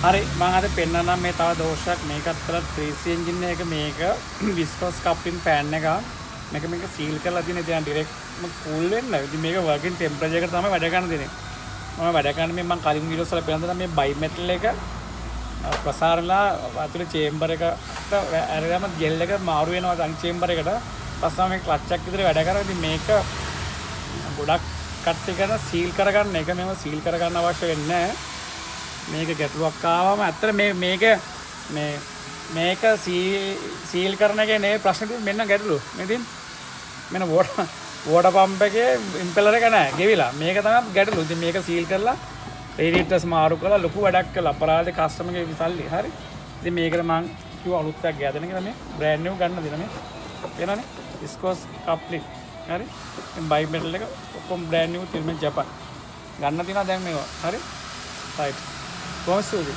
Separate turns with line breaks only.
හරි මම අද පෙන්නන්නම් මේ තව දෝෂයක් මේකත් කරලා 3C එන්ජින් එක මේක විස්කොස් කප්ලින් ෆෑන් එක මේක සීල් කරලා තියෙන ඉතින් ඩිරෙක්ට්ම කූල් වෙන්න. ඉතින් මේක වර්කින් ටෙම්පරේචර් එකට තමයි වැඩ ගන්න දෙන්නේ. මම වැඩ ගන්න මේ මම කලින් වීඩියෝස් වල පෙන්නන මේ බයි මෙටල් එක ප්‍රසාරණලා අතුලේ චේම්බර් එකට අරගෙන ජෙල් එක මාරු වෙනවා අනිත් චේම්බර් එකට. පස්සේ මේ ක්ලච් එකක් විතර වැඩ කරා. ඉතින් මේක ගොඩක් කට්ටි කරන සීල් කරගන්න එක මේව සීල් කරගන්න අවශ්‍ය වෙන්නේ නැහැ. මේක ගැටලුවක් ආවම ඇත්තට මේක සීල් කරන එකේ නේ ප්‍රශ්නේ තියෙන්නේ මෙන්න ගැටලුව. මේ තියෙන මෙන්න වෝටර් පම්ප් එකේ ඉම්පෙලර් එක නැහැ ගෙවිලා. මේක තමයි ගැටලුව. ඉතින් මේක සීල් කරලා රේඩියේටර්ස් මාරු කරලා ලොකු වැඩක් කළා. අපරාධේ කස්ටමර්ගේ විසල්ලි. හරි. ඉතින් මේකට මං කිව්වා අලුත් එකක් ගෑදෙන කියලා මේ බ්‍රෑන්ඩ් නිව් ගන්න දෙන මේ. එනනේ විස්කොස් කප්ලින්. හරි. මේ බයි මෙටල් එක ඔක්කොම බ්‍රෑන්ඩ් නිව් තිල්මෙන් ජපාන්. ගන්න තියෙනවා දැන් මේවා. හරි. රයිට්. කොහොමද